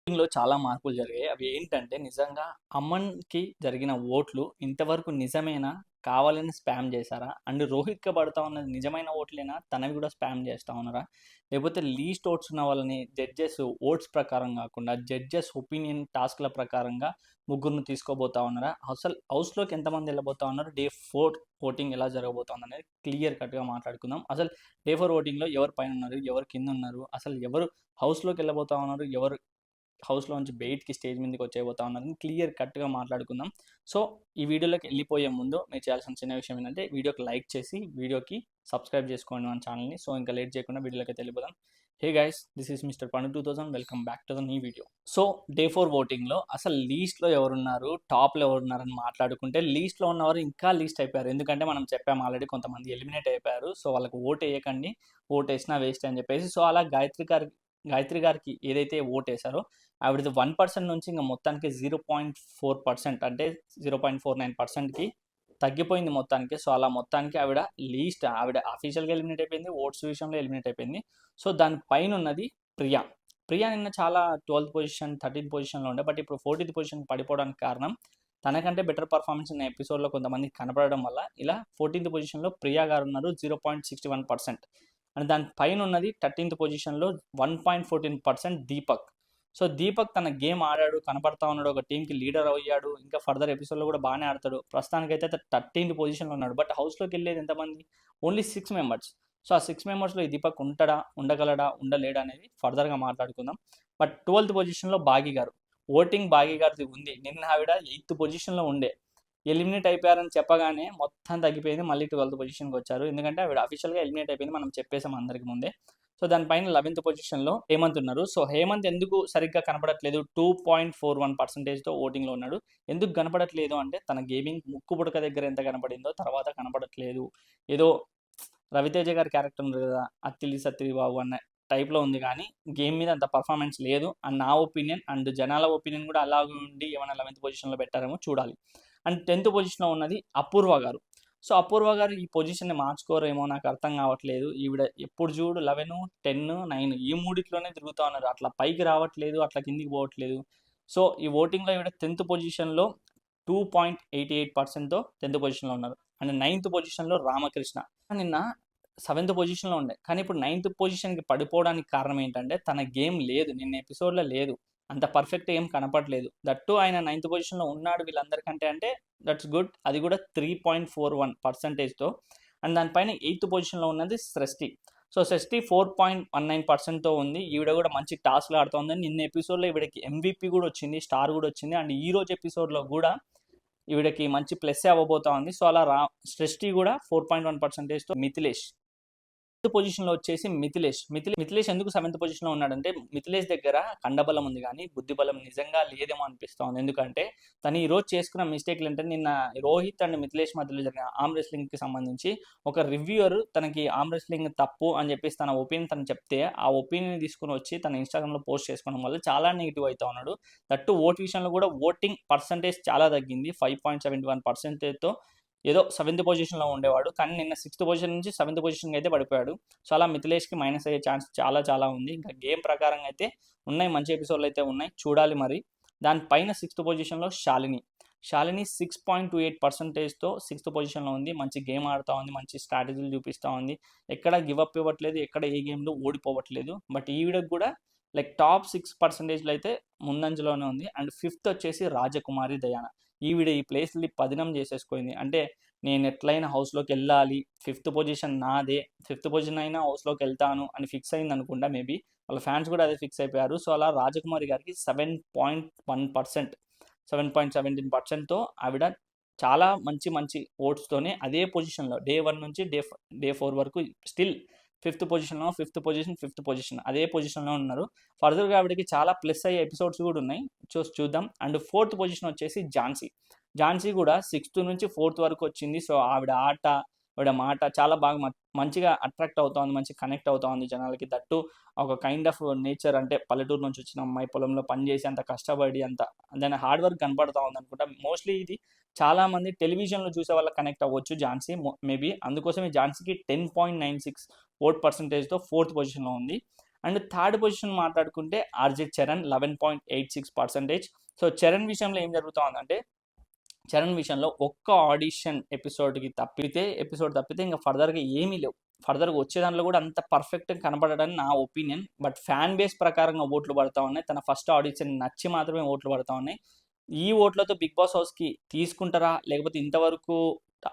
లో చాలా మార్పులు జరిగాయి. అవి ఏంటంటే నిజంగా అమన్‌కి జరిగిన ఓట్లు ఇంతవరకు నిజమేనా? కావాలని స్పామ్ చేశారా? అండ్ రోహిత్‌కి పడతా ఉన్నది నిజమైన ఓట్లేనా? తనవి కూడా స్పామ్ చేస్తా ఉన్నారా? లేకపోతే లీస్ట్ ఓట్స్ ఉన్న వాళ్ళని జడ్జెస్ ఓట్స్ ప్రకారం కాకుండా జడ్జెస్ ఒపీనియన్ టాస్క్‌ల ప్రకారంగా ముగ్గురిని తీసుకోబోతా ఉన్నారా? అసలు హౌస్‌లోకి ఎంతమంది ఎళ్ళబోతా ఉన్నారు? డే 4 ఓటింగ్ ఎలా జరగబోతోందనేది క్లియర్ కట్‌గా మాట్లాడుకుందాం. అసలు డే 4 ఓటింగ్‌లో ఎవరు పైనున్నారు? ఎవరు కిందున్నారు? అసలు ఎవరు హౌస్‌లోకి ఎళ్ళబోతా ఉన్నారు? ఎవరు హౌస్‌లో నుంచి బయటికి స్టేజ్ మీదకి వచ్చేయబోతా ఉన్నారని క్లియర్ కట్‌గా మాట్లాడుకుందాం. సో, ఈ వీడియోలోకి వెళ్ళిపోయే ముందు మీరు చేయాల్సిన చిన్న విషయం ఏంటంటే వీడియోకి లైక్ చేసి వీడియోకి సబ్స్క్రైబ్ చేసుకోండి మన ఛానల్‌ని. సో, ఇంకా లేట్ చేయకుండా వీడియోలోకి వెళ్ళిపోదాం. Hey guys, this is mister పండు 2000. Welcome back to the new video. So, day 4 ఓటింగ్‌లో అసలు లీస్ట్‌లో ఎవరున్నారు? టాప్‌లో ఎవరున్నారని మాట్లాడుకుంటే లీస్ట్‌లో ఉన్నవారు ఇంకా లీస్ట్ అయిపోయారు. ఎందుకంటే మనం చెప్పాము ఆల్రెడీ కొంతమంది ఎలిమినేట్ అయిపోయారు. సో, వాళ్ళకి ఓటేయకండి. ఓటేసినా వేస్టే అని చెప్పేసి. సో, అలా గాయత్రి గారికి ఏదైతే ఓటేసారో ఆవిడది 1% నుంచి ఇంక మొత్తానికి 0.4% అంటే 0.49%కి తగ్గిపోయింది మొత్తానికి. సో, అలా మొత్తానికి ఆవిడ అఫీషియల్‌గా ఎలిమినేట్ అయిపోయింది. ఓట్స్ విషయంలో ఎలిమినేట్ అయిపోయింది. సో, దాని పైన ఉన్నది ప్రియా. ప్రియా నిన్న చాలా 12థ్ పొజిషన్, 13థ్ పొజిషన్‌లో ఉండే. బట్ ఇప్పుడు 14థ్ పొజిషన్‌కి పడిపోవడానికి కారణం తనకంటే బెటర్ పర్ఫార్మెన్స్ ఉన్న ఎపిసోడ్‌లో కొంతమందికి కనపడడం వల్ల ఇలా 14థ్ పొజిషన్‌లో ప్రియా గారు ఉన్నారు 0.61%. అండ్ దాని పైన ఉన్నది 13థ్ పొజిషన్‌లో 1.14% దీపక్. సో, దీపక్ తన గేమ్ ఆడాడు, కనపడతా ఉన్నాడు, ఒక టీమ్‌కి లీడర్ అయ్యాడు. ఇంకా ఫర్దర్ ఎపిసోడ్‌లో కూడా బాగానే ఆడతాడు. ప్రస్తుతానికైతే 13థ్ పొజిషన్‌లో ఉన్నాడు. బట్ హౌస్‌లోకి వెళ్ళేది ఎంతమంది? Only 6 members. సో, ఆ 6 మెంబర్స్‌లో ఈ దీపక్ ఉంటాడా? ఉండగలడా? ఉండలేడా? అనేది ఫర్దర్‌గా మాట్లాడుకుందాం. బట్ 12థ్ పొజిషన్‌లో బాగి గారు. ఓటింగ్ బాగి గారిది ఉంది. నిన్న ఆవిడ 8థ్ పొజిషన్‌లో ఉండే. ఎలిమినేట్ అయిపోయారని చెప్పగానే మొత్తం తగ్గిపోయింది. మళ్ళీ 12థ్ పొజిషన్‌కి వచ్చారు. ఎందుకంటే ఆవిడ అఫీషియల్‌గా ఎలిమినేట్ అయిపోయింది. మనం చెప్పేసాం అందరికి ముందే. సో, దానిపైన 11థ్ పొజిషన్‌లో హేమంత్ ఉన్నారు. సో, హేమంత్ ఎందుకు సరిగ్గా కనపడట్లేదు? 2.41%తో ఓటింగ్‌లో ఉన్నాడు. ఎందుకు కనపడట్లేదు అంటే తన గేమింగ్ ముక్కు పుడక దగ్గర ఎంత కనపడిందో తర్వాత కనపడట్లేదు. ఏదో రవితేజ గారి క్యారెక్టర్ ఉంది కదా! అత్తిలి సత్తిలి బాబు అన్న టైప్‌లో ఉంది కానీ గేమ్ మీద అంత పర్ఫార్మెన్స్ లేదు అని నా ఒపీనియన్. అండ్ జనాల ఒపీనియన్ కూడా అలాగే ఉండి ఏమైనా 11థ్ పొజిషన్‌లో పెట్టారేమో చూడాలి. అండ్ 10థ్ పొజిషన్‌లో ఉన్నది అపూర్వ గారు. సో, అపూర్వ గారు ఈ పొజిషన్‌ని మార్చుకోరేమో నాకు అర్థం కావట్లేదు. ఈవిడ ఎప్పుడు చూడు 11, 10, 9 ఈ మూడిట్లోనే తిరుగుతా ఉన్నారు. అట్లా పైకి రావట్లేదు, అట్లా కిందికి పోవట్లేదు. సో, ఈ ఓటింగ్‌లో ఈవిడ 10థ్ పొజిషన్‌లో 2.88%తో 10థ్ పొజిషన్‌లో ఉన్నారు. అండ్ 9థ్ పొజిషన్‌లో రామకృష్ణ. నిన్న 7థ్ పొజిషన్‌లో ఉండే. కానీ ఇప్పుడు 9థ్ పొజిషన్‌కి పడిపోవడానికి కారణం ఏంటంటే తన గేమ్ లేదు. నిన్న ఎపిసోడ్‌లో లేదు. అంత పర్ఫెక్ట్ ఏం కనపడలేదు. దట్ టూ ఆయన 9థ్ పొజిషన్‌లో ఉన్నాడు వీళ్ళందరికంటే అంటే దట్స్ గుడ్. అది కూడా 3.41%తో. అండ్ దానిపైన 8థ్ పొజిషన్‌లో ఉన్నది సృష్టి. సో, సృష్టి 4.19%తో ఉంది. ఈవిడ కూడా మంచి టాస్క్‌లు ఆడుతోంది. నిన్న ఎపిసోడ్‌లో ఈవిడకి ఎంవీపీ కూడా వచ్చింది. స్టార్ కూడా వచ్చింది. అండ్ ఈరోజు ఎపిసోడ్‌లో కూడా ఈవిడకి మంచి ప్లస్సే అవ్వబోతా ఉంది. సో, అలా సృష్టి కూడా 4.1%తో మిథిలేష్ పొజిషన్‌లో వచ్చేసి మిథిలేష్ ఎందుకు 7థ్ పొజిషన్‌లో ఉన్నాడంటే మిథిలేష్ దగ్గర కండబలం ఉంది గానీ బుద్ధిబలం నిజంగా లేదేమో అనిపిస్తా ఉంది. ఎందుకంటే తను ఈరోజు చేసుకున్న మిస్టేక్‌లు అంటే నిన్న రోహిత్ అండ్ మిథిలేష్ మధ్యలో జరిగిన ఆర్మ్ రెస్లింగ్‌కి సంబంధించి ఒక రివ్యూయర్ తనకి ఆర్మ్ రెస్లింగ్ తప్పు అని చెప్పేసి తన ఒపీనియన్ తను చెప్తే ఆ ఒపీనియన్ తీసుకొని వచ్చి తన ఇన్‌స్టాగ్రామ్‌లో పోస్ట్ చేసుకోవడం వల్ల చాలా నెగెటివ్ అయితా ఉన్నాడు. దట్ ఓట్ విషయంలో కూడా ఓటింగ్ పర్సెంటేజ్ చాలా తగ్గింది. 5.71%తో ఏదో 7థ్ పొజిషన్‌లో ఉండేవాడు. కానీ నిన్న 6థ్ పొజిషన్ నుంచి 7థ్ పొజిషన్‌కి అయితే పడిపోయాడు. సో, అలా మిథిలేష్‌కి మైనస్ అయ్యే ఛాన్స్ చాలా చాలా ఉంది. ఇంకా గేమ్ ప్రకారంగా అయితే ఉన్నాయి. మంచి ఎపిసోడ్‌లు అయితే ఉన్నాయి. చూడాలి మరి. దాని పైన 6థ్ పొజిషన్‌లో శాలిని. శాలిని 6.28%తో 6థ్ పొజిషన్‌లో ఉంది. మంచి గేమ్ ఆడుతా ఉంది. మంచి స్ట్రాటజీలు చూపిస్తా ఉంది. ఎక్కడ గివ్ అప్ ఇవ్వట్లేదు. ఎక్కడ ఏ గేమ్‌లో ఓడిపోవట్లేదు. బట్ ఈవిడకి కూడా లైక్ టాప్ 6%లో అయితే ముందంజలోనే ఉంది. అండ్ 5థ్ వచ్చేసి రాజకుమారి దయాన. ఈవిడ ఈ ప్లేస్‌ని పదినం చేసేసుకుంది. అంటే నేను ఎట్లైనా హౌస్‌లోకి వెళ్ళాలి. 5థ్ పొజిషన్ నాదే. 5థ్ పొజిషన్ అయినా హౌస్‌లోకి వెళ్తాను అని ఫిక్స్ అయింది అనుకుంటా మేబీ. వాళ్ళ ఫ్యాన్స్ కూడా అదే ఫిక్స్ అయిపోయారు. సో, అలా రాజకుమారి గారికి 7.1%, 7.17%తో ఆవిడ చాలా మంచి ఓట్స్‌తోనే అదే పొజిషన్‌లో డే 1 నుంచి డే 4 వరకు స్టిల్ 5థ్ పొజిషన్ అదే పొజిషన్‌లో ఉన్నారు. ఫర్దర్‌గా ఆవిడకి చాలా ప్లస్ అయ్యే ఎపిసోడ్స్ కూడా ఉన్నాయి. చూద్దాం. అండ్ 4థ్ పొజిషన్ వచ్చేసి ఝాన్సీ. ఝాన్సీ కూడా 6థ్ నుంచి 4థ్ వరకు వచ్చింది. సో, ఆవిడ ఆట, ఆవిడ మాట చాలా బాగా మంచిగా అట్రాక్ట్ అవుతా ఉంది. మంచిగా కనెక్ట్ అవుతా ఉంది జనాలకి. దట్టు ఒక కైండ్ ఆఫ్ నేచర్ అంటే పల్లెటూరు నుంచి వచ్చిన అమ్మాయి పొలంలో పనిచేసి అంత కష్టపడి దాని హార్డ్ వర్క్ కనపడతా ఉందనుకుంటా. మోస్ట్‌లీ ఇది చాలామంది టెలివిజన్‌లో చూసే వాళ్ళకి కనెక్ట్ అవ్వచ్చు ఝాన్సీ మేబీ. అందుకోసమే ఝాన్సీకి 10.96 ఓట్ పర్సెంటేజ్‌తో 4థ్ పొజిషన్‌లో ఉంది. అండ్ థర్డ్ పొజిషన్ మాట్లాడుకుంటే ఆర్జే చరణ్ 11.86%. సో చరణ్ విషయంలో ఏం జరుగుతూ ఉందంటే, చరణ్ విషయంలో ఒక్క ఆడిషన్ ఎపిసోడ్ తప్పితే ఇంకా ఫర్దర్గా ఏమీ లేవు. ఫర్దర్గా వచ్చే దాంట్లో కూడా అంత పర్ఫెక్ట్గా కనపడడని నా ఒపీనియన్. బట్ ఫ్యాన్ బేస్ ప్రకారంగా ఓట్లు పడతా ఉన్నాయి. తన ఫస్ట్ ఆడిషన్ నచ్చి మాత్రమే ఓట్లు పడతా ఉన్నాయి. ఈ ఓట్లతో బిగ్ బాస్ హౌస్కి తీసుకుంటారా, లేకపోతే ఇంతవరకు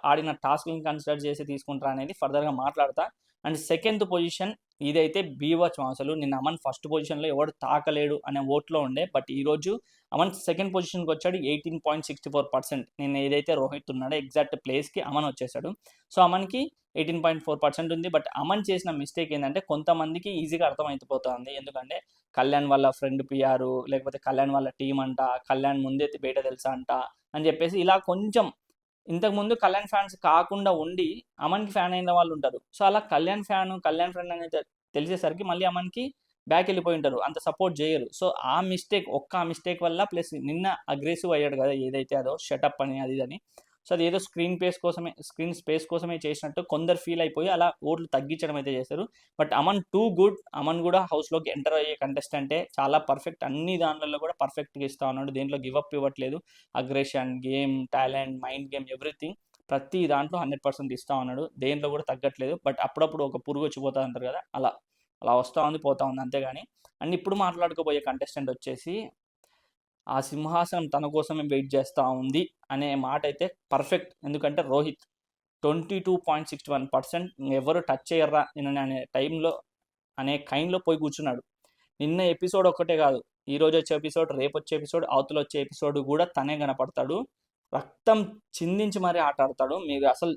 ఆడిన టాస్క్ని కన్సిడర్ చేసి తీసుకుంటారా అనేది ఫర్దర్గా మాట్లాడతా. అండ్ సెకండ్ పొజిషన్ ఇదైతే బీభత్సం. అసలు నిన్న అమన్ ఫస్ట్ పొజిషన్లో ఎవడు తాకలేడు అనే ఓట్లో ఉండే, బట్ ఈరోజు అమన్ సెకండ్ పొజిషన్కి వచ్చాడు 18.64%. నిన్న ఏదైతే రోహిత్ ఉన్నాడో ఎగ్జాక్ట్ ప్లేస్కి అమన్ వచ్చేసాడు. సో అమన్కి 18.4% ఉంది. బట్ అమన్ చేసిన మిస్టేక్ ఏంటంటే, కొంతమందికి ఈజీగా అర్థమైపోతుంది. ఎందుకంటే కళ్యాణ్ వాళ్ళ ఫ్రెండ్ పిఆర్, లేకపోతే కళ్యాణ్ వాళ్ళ టీం అంట, కళ్యాణ్ ముందే బయట తెలుసా అంట అని చెప్పేసి ఇలా కొంచెం ఇంతకుముందు కళ్యాణ్ ఫ్యాన్స్ కాకుండా ఉండి అమన్కి ఫ్యాన్ అయిన వాళ్ళు ఉంటారు. సో అలా కళ్యాణ్ ఫ్రెండ్ అనేది తెలిసేసరికి మళ్ళీ అమన్కి బ్యాక్ వెళ్ళిపోయి ఉంటారు, అంత సపోర్ట్ చేయరు. సో ఆ మిస్టేక్ వల్ల, ప్లస్ నిన్న అగ్రెసివ్ అయ్యాడు కదా ఏదైతే అదో షటప్ అని అది అని, సో అది ఏదో స్క్రీన్ స్పేస్ కోసమే చేసినట్టు కొందరు ఫీల్ అయిపోయి అలా ఓట్లు తగ్గించడం అయితే చేశారు. But Aman too good. Aman కూడా హౌస్లోకి ఎంటర్ అయ్యే కంటెస్టెంటే, చాలా పర్ఫెక్ట్, అన్ని దాంట్లో కూడా పర్ఫెక్ట్గా ఇస్తా ఉన్నాడు. దేంట్లో గివప్ ఇవ్వట్లేదు. Aggression, game, talent, mind game, everything ప్రతి దాంట్లో 100% ఇస్తా ఉన్నాడు. దేంట్లో కూడా తగ్గట్లేదు. బట్ అప్పుడప్పుడు ఒక పురుగు వచ్చిపోతా అంటారు కదా, అలా వస్తూ ఉంది పోతా ఉంది అంతేగాని. అండ్ ఇప్పుడు మాట్లాడుకోబోయే కంటెస్టెంట్ వచ్చేసి ఆ సింహాసనం తన కోసమే వెయిట్ చేస్తూ ఉంది అనే మాట అయితే పర్ఫెక్ట్. ఎందుకంటే రోహిత్ 22.61%, ఎవరు టచ్ చేయర్రా నేను అనే కైండ్లో పోయి కూర్చున్నాడు. నిన్న ఎపిసోడ్ ఒక్కటే కాదు, ఈరోజు వచ్చే ఎపిసోడ్, రేపు వచ్చే ఎపిసోడ్, అవతల వచ్చే ఎపిసోడ్ కూడా తనే కనపడతాడు. రక్తం చిందించి మరీ ఆట ఆడతాడు. మీరు అసలు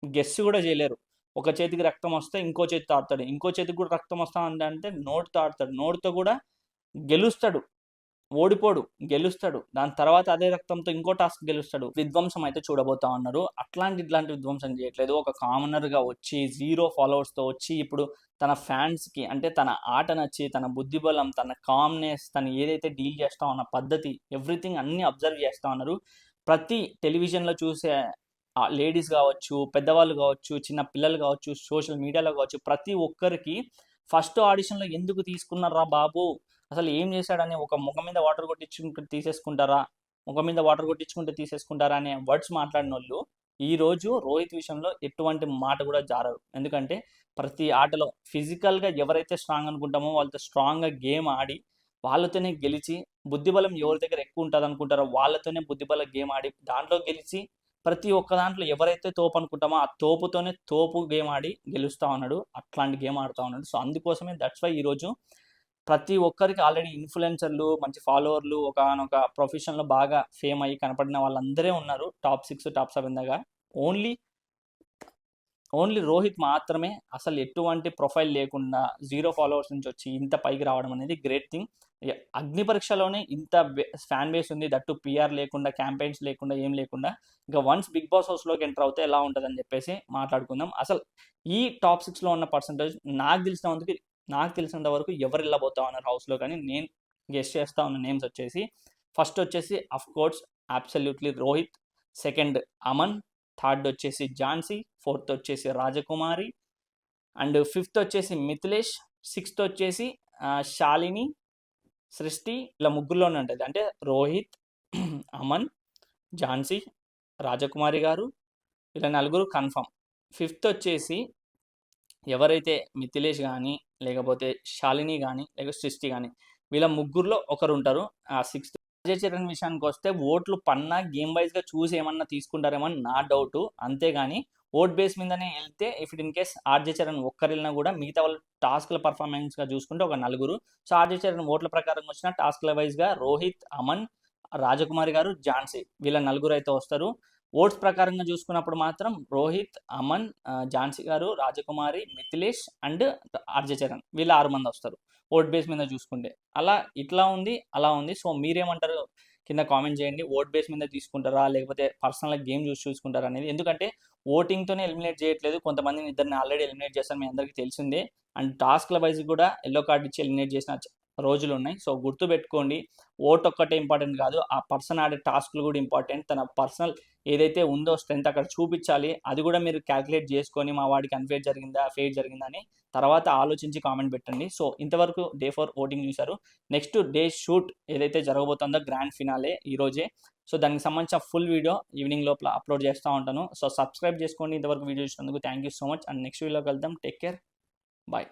గెస్ కూడా చేయలేరు. ఒక చేతికి రక్తం వస్తే ఇంకో చేతితో ఆడతాడు, ఇంకో చేతికి కూడా రక్తం వస్తా అంటే నోటితో ఆడతాడు. నోటితో కూడా గెలుస్తాడు, ఓడిపోడు, గెలుస్తాడు. దాని తర్వాత అదే రక్తంతో ఇంకో టాస్క్ గెలుస్తాడు. విధ్వంసం అయితే చూడబోతా ఉన్నారు. ఇట్లాంటి విధ్వంసం చేయట్లేదు. ఒక కామనర్గా వచ్చి 0 ఫాలోవర్స్తో వచ్చి ఇప్పుడు తన ఫ్యాన్స్కి, అంటే తన ఆట నచ్చి, తన బుద్ధిబలం, తన కామ్నెస్, తను ఏదైతే డీల్ చేస్తా ఉన్న పద్ధతి, ఎవ్రీథింగ్ అన్నీ అబ్జర్వ్ చేస్తూ ఉన్నారు. ప్రతి టెలివిజన్లో చూసే లేడీస్ కావచ్చు, పెద్దవాళ్ళు కావచ్చు, చిన్న పిల్లలు కావచ్చు, సోషల్ మీడియాలో కావచ్చు, ప్రతి ఒక్కరికి ఫస్ట్ ఆడిషన్లో ఎందుకు తీసుకున్నారా బాబు, అసలు ఏం చేశాడని, ఒక ముఖం మీద వాటర్ కొట్టించుకుంటే తీసేసుకుంటారా అనే వర్డ్స్ మాట్లాడిన వాళ్ళు ఈరోజు రోహిత్ విషయంలో ఎటువంటి మాట కూడా జారరు. ఎందుకంటే ప్రతి ఆటలో ఫిజికల్గా ఎవరైతే స్ట్రాంగ్ అనుకుంటామో వాళ్ళతో స్ట్రాంగ్గా గేమ్ ఆడి వాళ్ళతోనే గెలిచి, బుద్ధిబలం ఎవరి దగ్గర ఎక్కువ ఉంటుంది అనుకుంటారో వాళ్ళతోనే బుద్ధిబలం గేమ్ ఆడి దాంట్లో గెలిచి, ప్రతి ఒక్క దాంట్లో ఎవరైతే తోపు అనుకుంటామో ఆ తోపుతోనే తోపు గేమ్ ఆడి గెలుస్తూ ఉన్నాడు. అట్లాంటి గేమ్ ఆడుతూ ఉన్నాడు. సో అందుకోసమే దట్స్ వై ఈరోజు ప్రతి ఒక్కరికి ఆల్రెడీ ఇన్ఫ్లుయెన్సర్లు, మంచి ఫాలోవర్లు, ఒకనొక ప్రొఫెషన్లో బాగా ఫేమ్ అయ్యి కనపడిన వాళ్ళందరే ఉన్నారు టాప్ 6, టాప్ 7 దాకా. ఓన్లీ రోహిత్ మాత్రమే అసలు ఎటువంటి ప్రొఫైల్ లేకుండా 0 ఫాలోవర్స్ నుంచి వచ్చి ఇంత పైకి రావడం అనేది గ్రేట్ థింగ్. అగ్ని పరీక్షలోనే ఇంత ఫ్యాన్ బేస్ ఉంది, దట్టు పిఆర్ లేకుండా, క్యాంపెయిన్స్ లేకుండా, ఏం లేకుండా. ఇంకా వన్స్ బిగ్ బాస్ హౌస్లోకి ఎంటర్ అవుతే ఎలా ఉంటుందని చెప్పేసి మాట్లాడుకుందాం. అసలు ఈ టాప్ 6లో ఉన్న పర్సంటేజ్ నాకు తెలిసినంత వరకు ఎవరు వెళ్ళబోతా ఉన్నారు హౌస్లో కానీ నేను గెస్ట్ చేస్తా ఉన్న నేమ్స్ వచ్చేసి, ఫస్ట్ వచ్చేసి of course absolutely Rohit, second Aman, third వచ్చేసి ఝాన్సీ, ఫోర్త్ వచ్చేసి రాజకుమారి, అండ్ ఫిఫ్త్ వచ్చేసి మిథిలేష్, సిక్స్త్ వచ్చేసి శాలిని, సృష్టి. ఇలా ముగ్గురులోనే ఉంటుంది. అంటే రోహిత్, అమన్, ఝాన్సీ, రాజకుమారి గారు, ఇలా నలుగురు కన్ఫర్మ్. ఫిఫ్త్ వచ్చేసి ఎవరైతే మిథిలేష్ కానీ, లేకపోతే శాలిని కానీ, లేకపోతే సృష్టి కానీ, వీళ్ళ ముగ్గురులో ఒకరు ఉంటారు. ఆ సిక్స్త్ అజయ్ చరణ్ విషయానికి వస్తే ఓట్లు పన్నా గేమ్ వైజ్గా చూసి ఏమన్నా తీసుకుంటారేమో అని నా డౌట్. అంతేగాని ఓట్ బేస్ మీదనే వెళ్తే, if in case RJ Charan ఒక్కరు వెళ్ళినా కూడా మిగతా వాళ్ళు టాస్క్ల పర్ఫార్మెన్స్గా చూసుకుంటే ఒక నలుగురు. సో ఆర్జే చరణ్ ఓట్ల ప్రకారం వచ్చిన టాస్క్ల వైజ్గా రోహిత్, అమన్, రాజకుమారి గారు, ఝాన్సీ, వీళ్ళ నలుగురు అయితే వస్తారు. ఓట్స్ ప్రకారంగా చూసుకున్నప్పుడు మాత్రం రోహిత్, అమన్, ఝాన్సీ గారు, రాజకుమారి, మిథిలేష్ అండ్ ఆర్జే చరణ్, వీళ్ళ 6 మంది వస్తారు ఓట్ బేస్ మీద చూసుకుంటే. ఇట్లా ఉంది, అలా ఉంది. సో మీరేమంటారు కింద కామెంట్ చేయండి. ఓట్ బేస్ మీద తీసుకుంటారా, లేకపోతే పర్సనల్గా గేమ్ చూసుకుంటారా అనేది. ఎందుకంటే ఓటింగ్తోనే ఎలిమినేట్ చేయట్లేదు, కొంతమందిని ఇద్దరిని ఆల్రెడీ ఎలిమినేట్ చేస్తాను మీ అందరికీ తెలిసిందే. అండ్ టాస్క్ల వైజ్ కూడా ఎల్లో కార్డ్ ఇచ్చి ఎలిమినేట్ చేసిన రోజులు ఉన్నాయి. సో గుర్తుపెట్టుకోండి, ఓట్ ఒక్కటే ఇంపార్టెంట్ కాదు, ఆ పర్సన్ ఆడే టాస్క్లు కూడా ఇంపార్టెంట్. తన పర్సనల్ ఏదైతే ఉందో స్ట్రెంత్ అక్కడ చూపించాలి. అది కూడా మీరు క్యాలిక్యులేట్ చేసుకొని మా వాడికి అన్ఫేర్ జరిగిందా ఫేర్ జరిగిందా అని తర్వాత ఆలోచించి కామెంట్ పెట్టండి. సో ఇంతవరకు డే 4 ఓటింగ్ చూశారు. నెక్స్ట్ డే షూట్ ఏదైతే జరగబోతుందో గ్రాండ్ ఫినాలే ఈరోజే. సో దానికి సంబంధించిన ఫుల్ వీడియో ఈవినింగ్ లోపల అప్లోడ్ చేస్తూ ఉంటాను. సో సబ్స్క్రైబ్ చేసుకోండి. ఇంతవరకు వీడియో చూసినందుకు thank you so much. And next వీడియోలో కలుద్దాం. Take care. బాయ్.